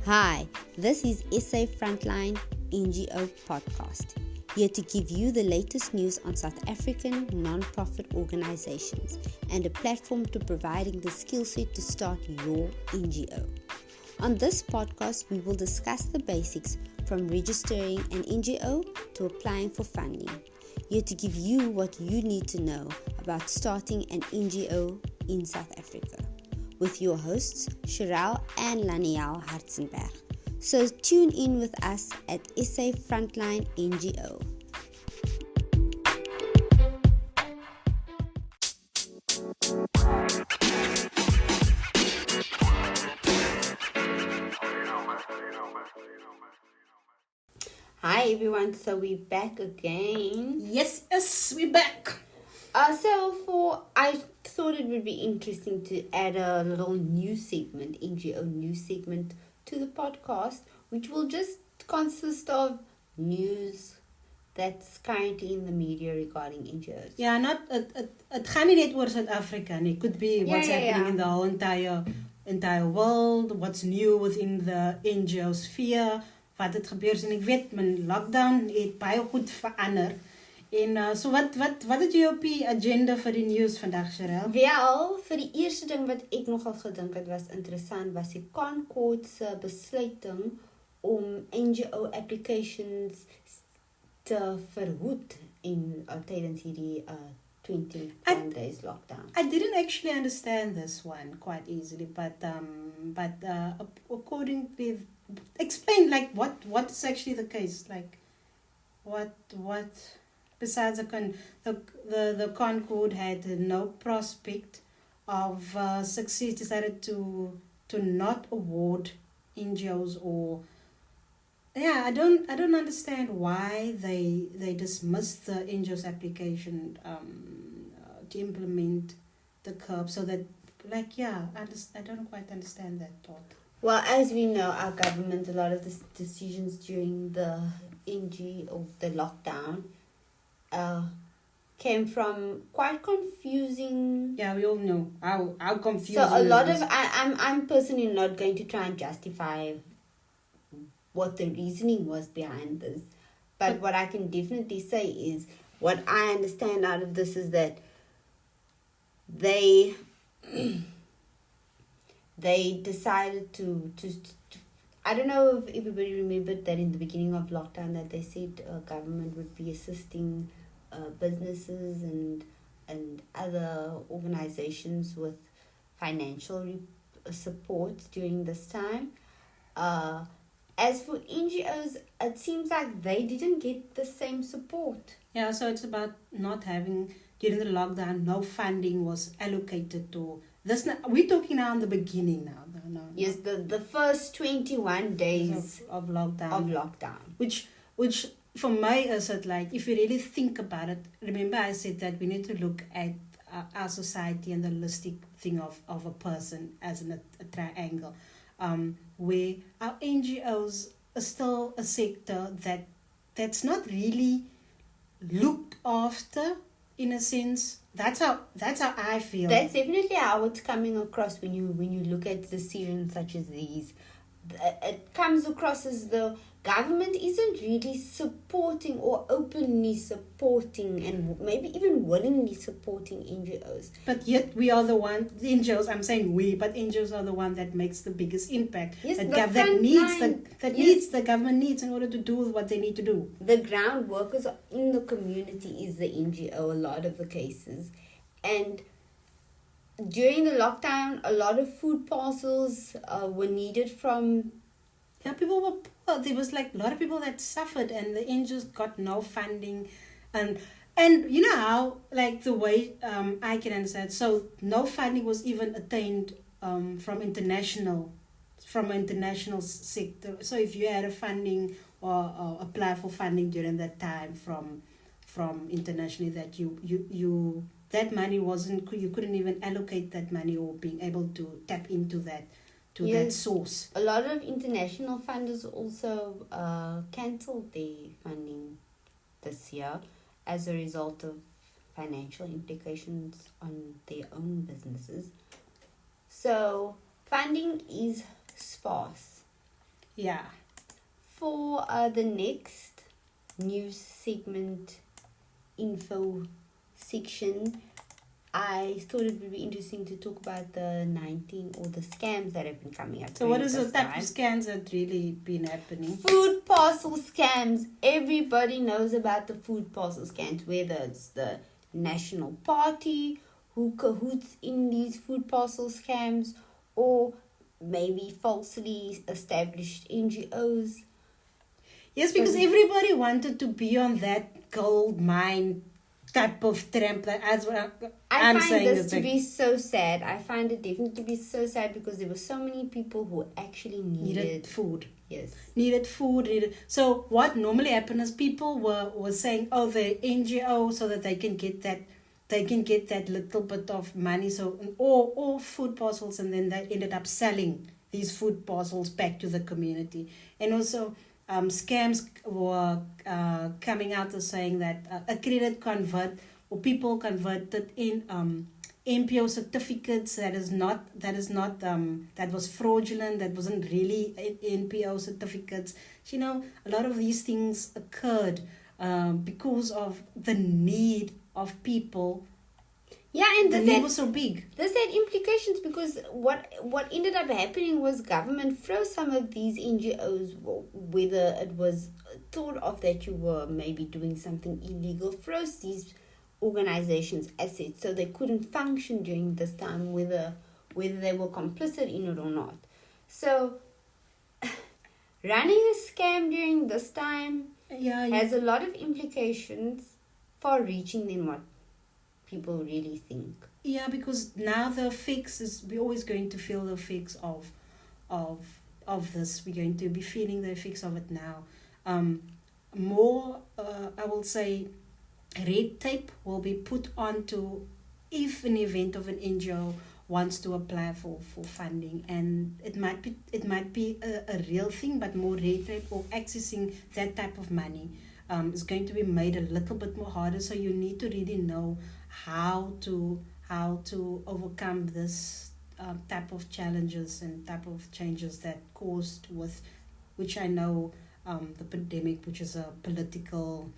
Hi, this is SA Frontline NGO Podcast, here to give you the latest news on South African non-profit organizations and a platform to providing the skill set to start your NGO. On this podcast, we will discuss the basics from registering an NGO to applying for funding, here to give you what you need to know about starting an NGO in South Africa, with your hosts, Cheryl and Laniel Hartzenberg. So tune in with us at SA Frontline NGO. Hi everyone, so we're back again. Yes, we're back. I thought it would be interesting to add a little news segment, NGO news segment, to the podcast, which will just consist of news that's currently in the media regarding NGOs. Yeah, not it gaan nie net oor South Africa nie. It could be what's happening in the whole entire world, what's new within the NGO sphere, wat het gebeur en ek weet my lockdown het baie goed verander. En so wat het jy op die agenda vir die news vandag, Cheryl? Wel, vir die eerste ding wat ek nogal gedink het was interessant, was die Concord se besluiting om NGO applications te verhoed tydens hierdie 21 days lockdown. I didn't actually understand this one quite easily, but according to explain like what is actually the case, like what besides the Concord had no prospect of success, decided to not award NGOs or I don't understand why they dismissed the NGOs application to implement the curve, so that I don't quite understand that thought. Well, as we know, our government, a lot of the decisions during the the lockdown came from quite confusing. Yeah, we all know how confusing. So a lot of I'm personally not going to try and justify what the reasoning was behind this, but what I can definitely say is what I understand out of this is that they decided to I don't know if everybody remembered that in the beginning of lockdown that they said government would be assisting businesses and other organizations with financial support during this time. As for NGOs, it seems like they didn't get the same support. Yeah, so it's about not having, during the lockdown, no funding was allocated to this. We're talking now in the beginning now. No, yes, the first 21 days of lockdown. Which for me is it like, if you really think about it, remember I said that we need to look at our society and the holistic thing of a person as a triangle, where our NGOs are still a sector that's not really looked after, in a sense. That's how I feel. That's definitely how it's coming across when you look at decisions such as these. It comes across as the government isn't really supporting or openly supporting and maybe even willingly supporting NGOs. But yet we are the one, the NGOs, I'm saying we, but NGOs are the one that makes the biggest impact. Yes, the government needs in order to do what they need to do. The ground workers in the community is the NGO, a lot of the cases. And during the lockdown, a lot of food parcels were needed from... Yeah, people were poor. There was like a lot of people that suffered, and the NGOs got no funding, and you know how, like, the way I can understand. So no funding was even attained from international sector. So if you had a funding or apply for funding during that time from internationally, that you that money wasn't, you couldn't even allocate that money or being able to tap into that. That source. A lot of international funders also cancelled their funding this year as a result of financial implications on their own businesses. So funding is sparse. Yeah. For the next news segment info section, I thought it would be interesting to talk about the the scams that have been coming up. So what is the type of scams that really been happening? Food parcel scams. Everybody knows about the food parcel scams, whether it's the National Party who cahoots in these food parcel scams, or maybe falsely established NGOs. Yes, because everybody wanted to be on that gold mine type of tramp. That's what I'm saying. I find this to be so sad. I find it definitely to be so sad because there were so many people who actually needed food. Yes. Needed food. So what normally happened is people were saying, oh, they're NGO, so that they can get that little bit of money. So or food parcels, and then they ended up selling these food parcels back to the community. And also scams were coming out as saying that a credit people converted in MPO certificates that was fraudulent, that wasn't really NPO certificates. You know, a lot of these things occurred because of the need of people. Yeah, and the need was so big. This had implications because what ended up happening was government froze some of these NGOs, whether it was thought of that you were maybe doing something illegal, froze these organizations' assets so they couldn't function during this time, whether they were complicit in it or not. So running a scam during this time has a lot of implications for reaching them what people really think. Yeah, because now the fix is, we're always going to feel the effects of this. We're going to be feeling the effects of it now. More, I will say, red tape will be put onto if an event of an NGO wants to apply for funding, and it might be a real thing, but more red tape or accessing that type of money is going to be made a little bit more harder. So you need to really know how to overcome this type of challenges and type of changes that caused with, which I know the pandemic, which is a political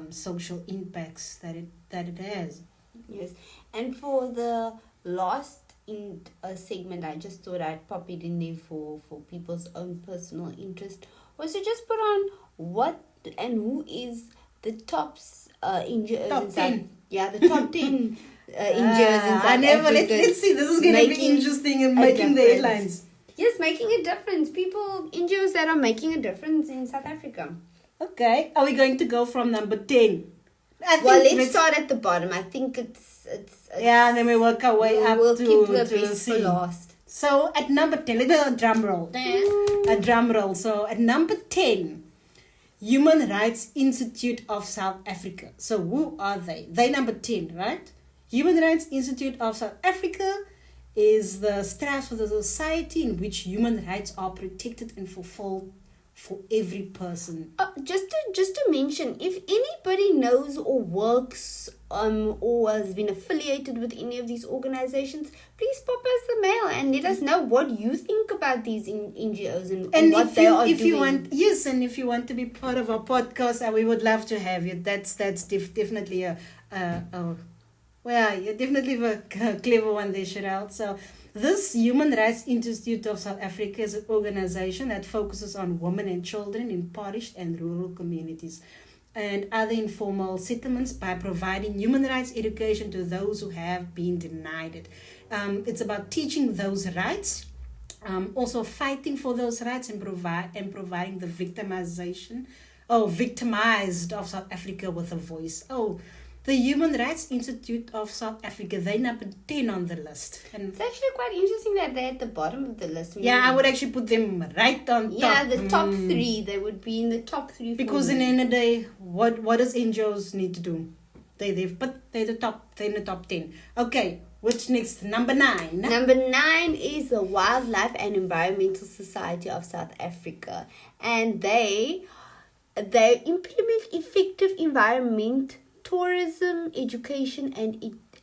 social impacts that it has. Yes, and for the last segment, I just thought I'd pop it in there for people's own personal interest, was to just put on what and who is the top NGOs top 10. The top 10 NGOs in South Africa. Let's see, this is going to be interesting and making the headlines. Yes, making a difference. NGOs that are making a difference in South Africa. Okay, are we going to go from number 10? Let's start at the bottom. I think it's and then we work our way up we'll to keep the best for last. So at number 10, let's do a drum roll. A drum roll. So at number 10, Human Rights Institute of South Africa. So who are they? They number 10, right? Human Rights Institute of South Africa is the strive for the society in which human rights are protected and fulfilled for every person. Just to mention, if anybody knows or works or has been affiliated with any of these organizations, please pop us the mail and let us know what you think about these NGOs and what they are doing. And if you want to be part of our podcast, we would love to have you. That's definitely you're definitely a clever one there, Cheryl. So this Human Rights Institute of South Africa is an organization that focuses on women and children in impoverished and rural communities and other informal settlements by providing human rights education to those who have been denied it. It's about teaching those rights, also fighting for those rights and providing the victimized of South Africa with a voice. The Human Rights Institute of South Africa, they're number 10 on the list. And it's actually quite interesting that they're at the bottom of the list. I would actually put them right on top. Yeah, the top 3. They would be in the top 3. Because in the end of the day, what does NGOs need to do? They're in the top 10. Okay, what's next? Number 9. Number 9 is the Wildlife and Environmental Society of South Africa. And they implement effective environment, tourism, education,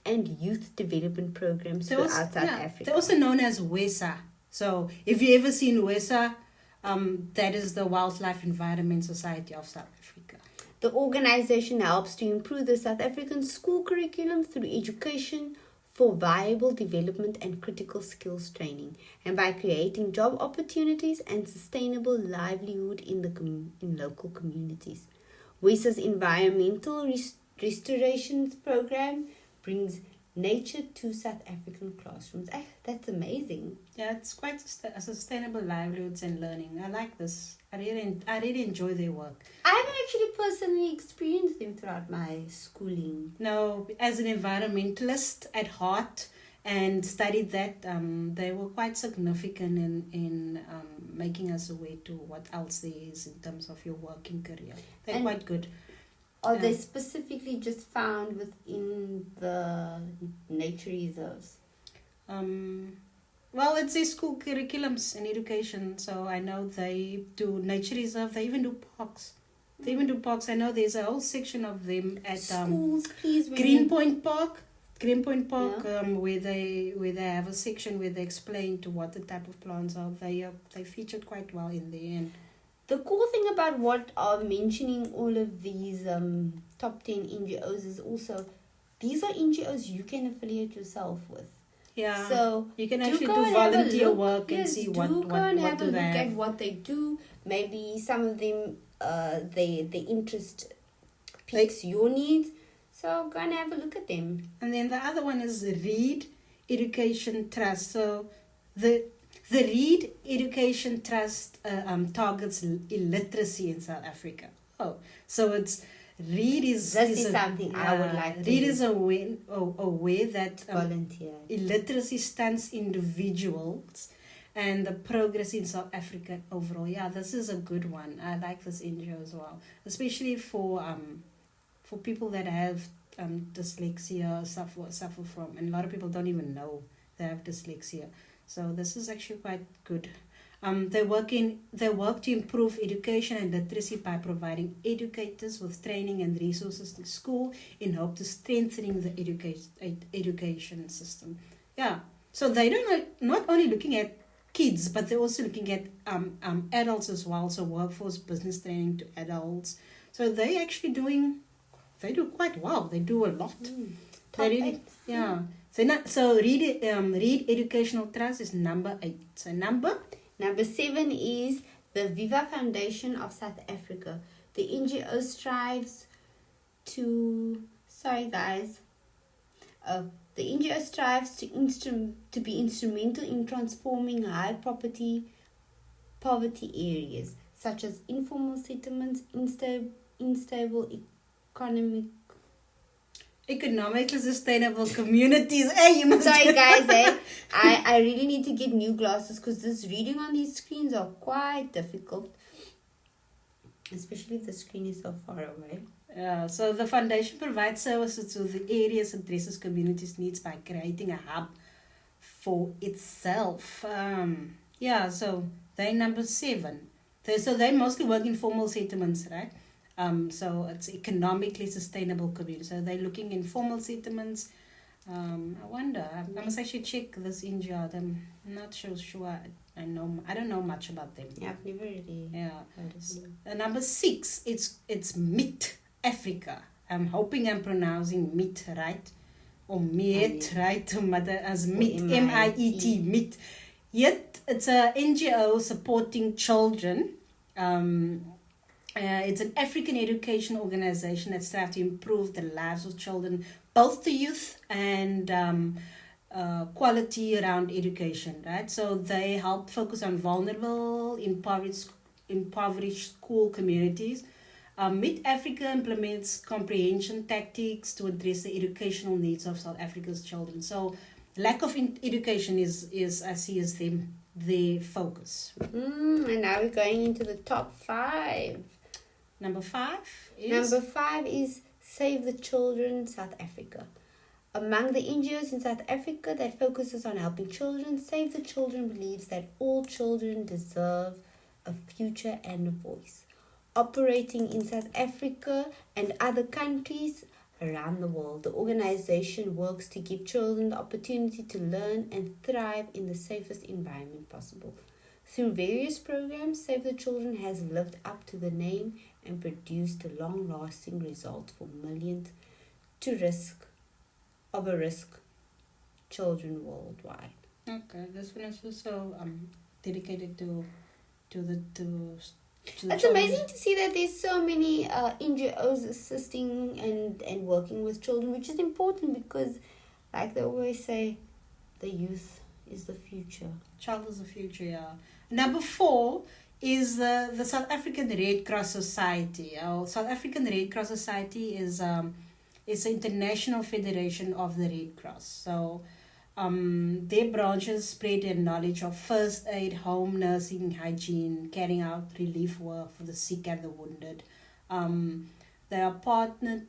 and youth development programs throughout South Africa. They're also known as WESA. So if you ever seen WESA, That is the Wildlife Environment Society of South Africa. The organization helps to improve the South African school curriculum through education for viable development and critical skills training, and by creating job opportunities and sustainable livelihood in local communities. WESA's environmental restoration program brings nature to South African classrooms. That's amazing. Yeah, it's quite sustainable livelihoods and learning. I like this. I really enjoy their work. I haven't actually personally experienced them throughout my schooling. No, as an environmentalist at heart and studied that, they were quite significant in making us aware to what else there is in terms of your working career. They're quite good. Are they specifically just found within the nature reserves? Well, it's a school curriculums in education. So I know they do nature reserve. They even do parks. I know there's a whole section of them at schools. Please, Greenpoint Park. Where they have a section where they explain to what the type of plants are. They featured quite well in there. And the cool thing about what are mentioning all of these top 10 NGOs is also these are NGOs you can affiliate yourself with. Yeah. So you can actually do volunteer work and see what go and what have do a look they have. at what they do. Maybe some of them the interest piques your needs. So go and have a look at them. And then the other one is Read Education Trust. So the Read Education Trust targets illiteracy in South Africa. Oh, so it's Read is... This is something I would like to... Read is aware that volunteer. Illiteracy stunts individuals and the progress in South Africa overall. Yeah, this is a good one. I like this NGO as well. Especially for people that have dyslexia, suffer from, and a lot of people don't even know they have dyslexia. So this is actually quite good. They work to improve education and literacy by providing educators with training and resources to school in hope to strengthening the education system. Yeah, so they not only looking at kids, but they're also looking at adults as well. So workforce business training to adults. So they actually they do quite well. They do a lot. Yeah. So Read Educational Trust is number 8. So number 7 is the Viva Foundation of South Africa. The NGO strives to... Sorry, guys. The NGO strives to be instrumental in transforming high poverty areas, such as informal settlements, unstable economically sustainable communities. Hey, you must... Sorry, guys. I really need to get new glasses because this reading on these screens are quite difficult, especially if the screen is so far away. So the foundation provides services to the areas and addresses communities' needs by creating a hub for itself. So they're number 7. So they mostly work in formal settlements, right? So it's economically sustainable community. So they're looking in formal settlements. I wonder. I must actually check this NGO. I'm not sure. I don't know much about them. Yeah, I've never really. Yeah. Number 6. It's MIT Africa. I'm hoping I'm pronouncing MIT right, or MIT right, as MIT MIET MIT. Yet it's a NGO supporting children. It's an African education organization that strives to improve the lives of children, both the youth and quality around education, right? So they help focus on vulnerable, impoverished school communities. Mid Africa implements comprehension tactics to address the educational needs of South Africa's children. So lack of education is I see as their focus. And now we're going into the top 5. Number 5 is Save the Children South Africa. Among the NGOs in South Africa that focuses on helping children, Save the Children believes that all children deserve a future and a voice. Operating in South Africa and other countries around the world, the organization works to give children the opportunity to learn and thrive in the safest environment possible. Through various programs, Save the Children has lived up to the name and produced a long-lasting result for millions of risk children worldwide. Okay, this one is also dedicated to the It's amazing to see that there's so many NGOs assisting and working with children, which is important because, like they always say, the youth is the future. Child is the future, yeah. Number 4 is the South African Red Cross Society. Our South African Red Cross Society is the International Federation of the Red Cross. So their branches spread their knowledge of first aid, home nursing, hygiene, carrying out relief work for the sick and the wounded. They are partnered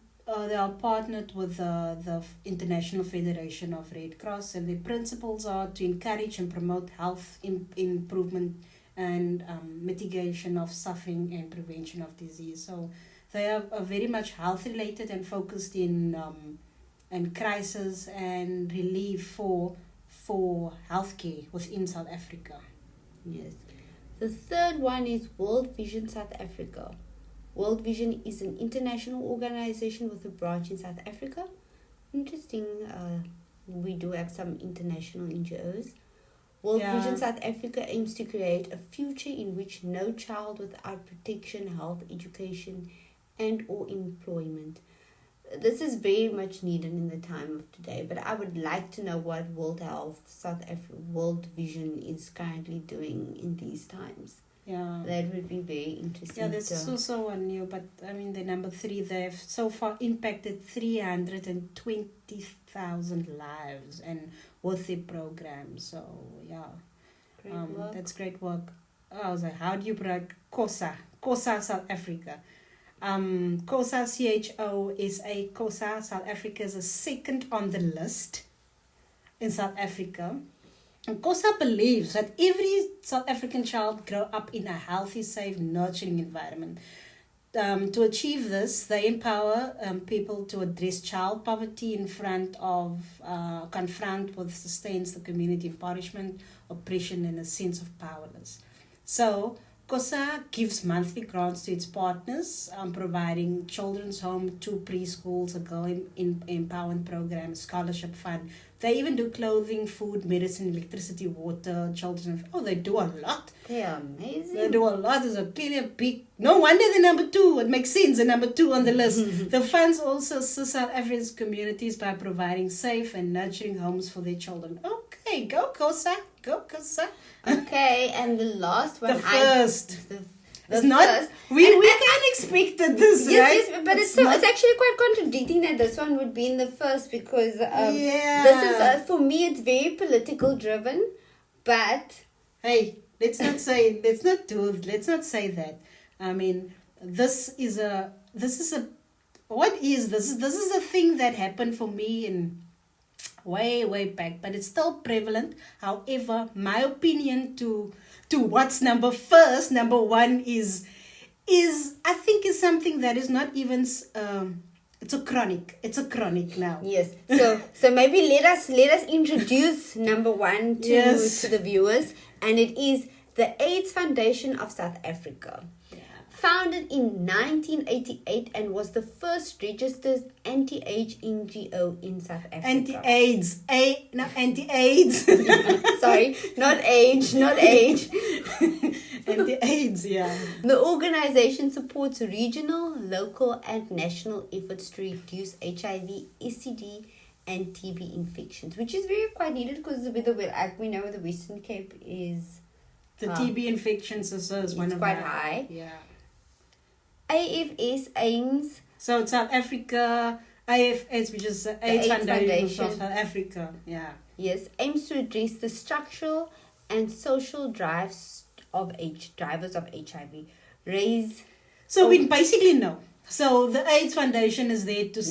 with the International Federation of Red Cross, and their principles are to encourage and promote health improvement and mitigation of suffering and prevention of disease. So they are very much health related and focused in crisis and relief for healthcare within South Africa. Yes. The third one is World Vision South Africa. World Vision is an international organization with a branch in South Africa. Interesting. We do have some international NGOs. World Vision South Africa aims to create a future in which no child without protection, health, education, and or employment. This is very much needed in the time of today, but I would like to know what World Vision is currently doing in these times. Yeah. That would be very interesting. Yeah, this is also one new, but I mean, the number 3, they've so far impacted 320,000 lives and with their program. So, yeah. Great work. That's great work. I was like, how do you pronounce COSA? COSA South Africa. COSA, CHOSA, COSA South Africa is a second on the list in South Africa. And COSA believes that every South African child grow up in a healthy, safe, nurturing environment. To achieve this, they empower people to address child poverty confront what sustains the community impoverishment, oppression, and a sense of powerless. So, COSA gives monthly grants to its partners, providing children's home, 2 preschools, a girl empowerment program, scholarship fund. They even do clothing, food, medicine, electricity, water, children. Oh, they do a lot. They are amazing. They do a lot. There's a clearly a big. No wonder the number 2. It makes sense. The number 2 on the list. The funds also assist South African communities by providing safe and nurturing homes for their children. Okay, go COSA. Go COSA. Okay, and the last one. The first. The not first. we can't expect this, right? Yes, but it's actually quite contradicting that this one would be in the first because this is for me it's very political driven, but hey, let's not say that. I mean, this is a thing that happened for me in way back, but it's still prevalent. However, my opinion to what's number 1 is I think is something that is not even it's a chronic now. Yes. So maybe let us introduce number 1 to the viewers, and it is the AIDS Foundation of South Africa. Founded in 1988 and was the first registered anti-AIDS NGO in South Africa. Anti-AIDS. Sorry, not age. Anti-AIDS, yeah. The organization supports regional, local, and national efforts to reduce HIV, STD, and TB infections, which is very quite needed because we know the Western Cape is... The TB infections is one of quite high. Yeah. AFS aims... So South Africa, AFS, which is the AIDS Foundation of South Africa. Yeah. Yes, aims to address the structural and social drivers of HIV. So we basically know. So the AIDS Foundation is there to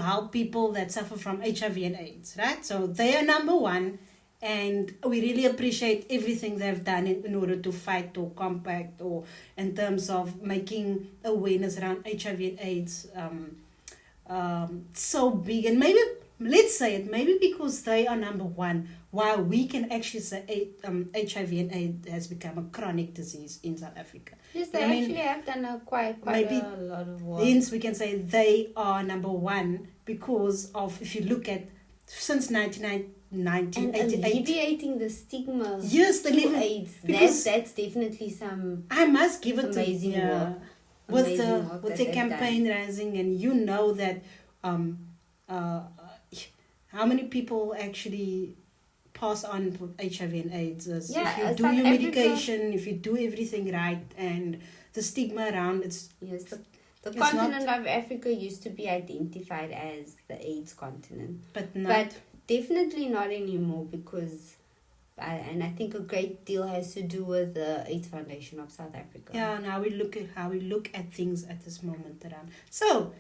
help people that suffer from HIV and AIDS, right? So they are number 1. And we really appreciate everything they've done in order to fight or combat or in terms of making awareness around HIV and AIDS so big. And maybe let's say it, maybe because they are number one, while we can actually say HIV and AIDS has become a chronic disease in South Africa. Yes, they actually have done quite maybe a lot of work. Hence, we can say they are number one because of, if you look at, since 1988. And alleviating the stigma yes, to AIDS. That's definitely some I must give it amazing work. With the campaign raising, and you know that how many people actually pass on with HIV and AIDS if you do your medication, if you do everything right, and the stigma around it's the continent of Africa used to be identified as the AIDS continent, but definitely not anymore, because and I think a great deal has to do with the AIDS Foundation of South Africa. Yeah, and how we look at things at this moment around. So,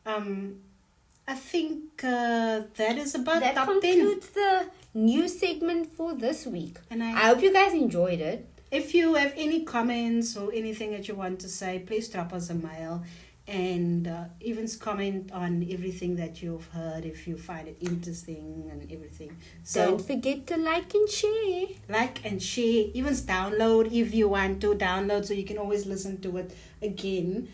I think that is about that top 10. concludes the news segment for this week. And I hope you guys enjoyed it. If you have any comments or anything that you want to say, please drop us a mail. And even comment on everything that you've heard if you find it interesting and everything. So don't forget to like and share. Like and share. Even download if you want to download, so you can always listen to it again.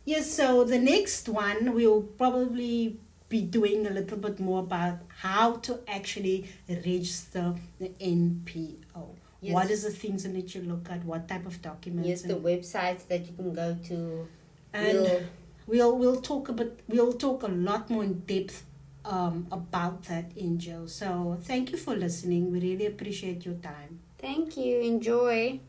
Yes, so the next one we'll probably be doing a little bit more about how to actually register the NPO. Yes. What is the things in which you look at? What type of documents? Yes, the websites that you can go to. And we'll talk a lot more in depth about that, NGO. So thank you for listening. We really appreciate your time. Thank you. Enjoy.